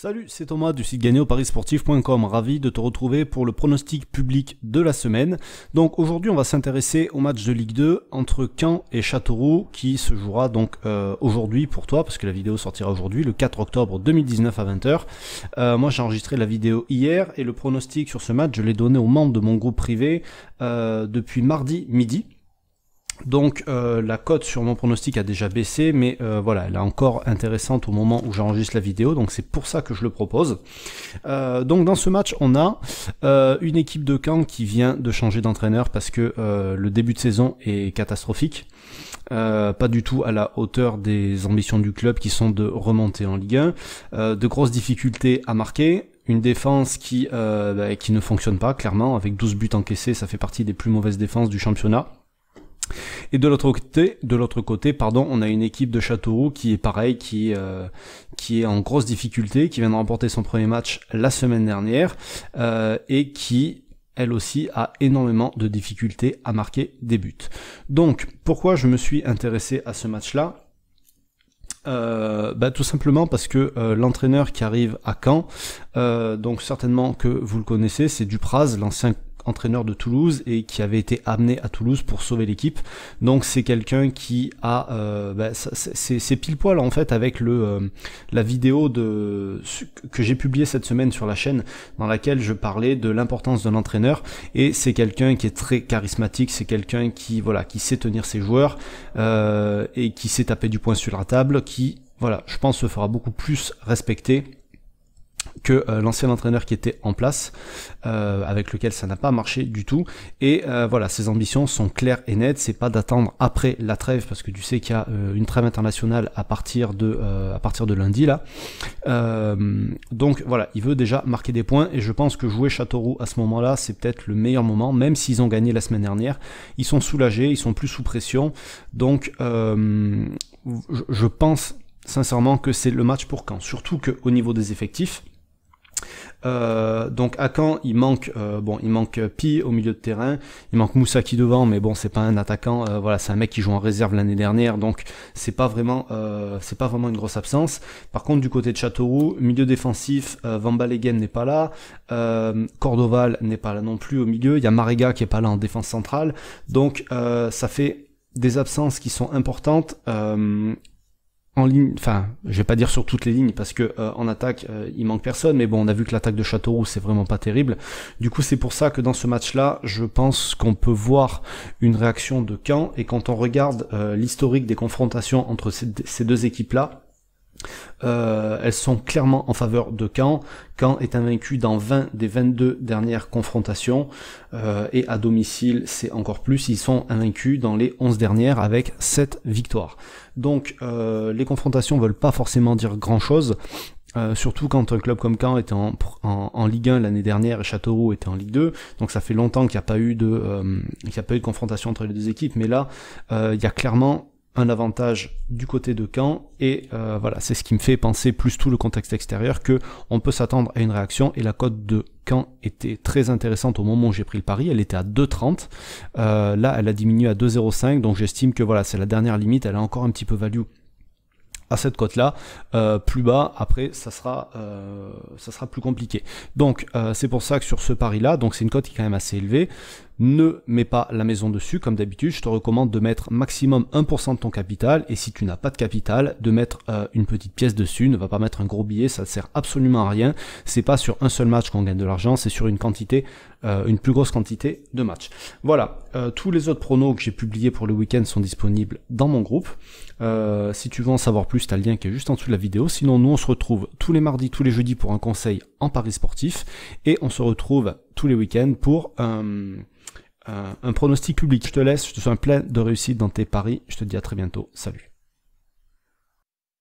Salut, c'est Thomas du site gagnerauparissportif.com, ravi de te retrouver pour le pronostic public de la semaine. Donc aujourd'hui on va s'intéresser au match de Ligue 2 entre Caen et Châteauroux qui se jouera donc aujourd'hui pour toi, parce que la vidéo sortira aujourd'hui, le 4 octobre 2019 à 20h. Moi j'ai enregistré la vidéo hier et le pronostic sur ce match je l'ai donné aux membres de mon groupe privé depuis mardi midi. Donc la cote sur mon pronostic a déjà baissé, mais voilà, elle est encore intéressante au moment où j'enregistre la vidéo, donc c'est pour ça que je le propose. Donc dans ce match, on a une équipe de Caen qui vient de changer d'entraîneur parce que le début de saison est catastrophique. Pas du tout à la hauteur des ambitions du club qui sont de remonter en Ligue 1, de grosses difficultés à marquer, une défense qui ne fonctionne pas, clairement, avec 12 buts encaissés, ça fait partie des plus mauvaises défenses du championnat. Et de l'autre côté, on a une équipe de Châteauroux qui est pareil, qui est en grosse difficulté, qui vient de remporter son premier match la semaine dernière, et qui, elle aussi, a énormément de difficultés à marquer des buts. Donc, pourquoi je me suis intéressé à ce match-là ? Tout simplement parce que l'entraîneur qui arrive à Caen, donc certainement que vous le connaissez, c'est Dupraz, l'ancien entraîneur de Toulouse et qui avait été amené à Toulouse pour sauver l'équipe. Donc c'est quelqu'un qui a c'est pile poil en fait avec la vidéo que j'ai publiée cette semaine sur la chaîne dans laquelle je parlais de l'importance d'un entraîneur, et c'est quelqu'un qui est très charismatique, c'est quelqu'un qui sait tenir ses joueurs et qui sait taper du poing sur la table, qui je pense se fera beaucoup plus respecter que l'ancien entraîneur qui était en place, avec lequel ça n'a pas marché du tout. Et ses ambitions sont claires et nettes, c'est pas d'attendre après la trêve, parce que tu sais qu'il y a une trêve internationale à partir de lundi là. Donc voilà, il veut déjà marquer des points, et je pense que jouer Châteauroux à ce moment-là, c'est peut-être le meilleur moment, même s'ils ont gagné la semaine dernière, ils sont soulagés, ils sont plus sous pression, donc je pense sincèrement que c'est le match pour Caen, surtout qu'au niveau des effectifs, donc à Caen il manque Pi au milieu de terrain, il manque Moussaki devant, mais bon c'est pas un attaquant, c'est un mec qui joue en réserve l'année dernière, donc c'est pas vraiment une grosse absence. Par contre du côté de Châteauroux, milieu défensif, Van Ballegen n'est pas là, Cordoval n'est pas là non plus au milieu, il y a Marega qui est pas là en défense centrale, donc ça fait des absences qui sont importantes. En ligne, je vais pas dire sur toutes les lignes parce que en attaque il manque personne, mais bon, on a vu que l'attaque de Châteauroux c'est vraiment pas terrible. Du coup c'est pour ça que dans ce match-là, je pense qu'on peut voir une réaction de Caen, et quand on regarde l'historique des confrontations entre ces deux équipes-là, elles sont clairement en faveur de Caen. Caen est invaincu dans 20 des 22 dernières confrontations, et à domicile c'est encore plus, ils sont invaincus dans les 11 dernières avec 7 victoires. Donc les confrontations veulent pas forcément dire grand chose, surtout quand un club comme Caen était en Ligue 1 l'année dernière et Châteauroux était en Ligue 2, donc ça fait longtemps qu'il n'y a pas eu de confrontation entre les deux équipes, mais là il y a clairement un avantage du côté de Caen, et c'est ce qui me fait penser, plus tout le contexte extérieur, que on peut s'attendre à une réaction, et la cote de Caen était très intéressante au moment où j'ai pris le pari, elle était à 2,30, là elle a diminué à 2,05, donc j'estime que c'est la dernière limite, elle a encore un petit peu value à cette cote là, plus bas après ça sera plus compliqué. Donc c'est pour ça que sur ce pari là, donc c'est une cote qui est quand même assez élevée, ne mets pas la maison dessus comme d'habitude, je te recommande de mettre maximum 1% de ton capital, et si tu n'as pas de capital, de mettre une petite pièce dessus, ne va pas mettre un gros billet, ça ne sert absolument à rien, c'est pas sur un seul match qu'on gagne de l'argent, c'est sur une plus grosse quantité de matchs. Voilà, tous les autres pronos que j'ai publiés pour le week-end sont disponibles dans mon groupe. Si tu veux en savoir plus, tu as le lien qui est juste en dessous de la vidéo. Sinon, nous on se retrouve tous les mardis, tous les jeudis pour un conseil en paris sportif, et on se retrouve tous les week-ends pour un pronostic public. Je te laisse, je te souhaite plein de réussite dans tes paris, je te dis à très bientôt, salut.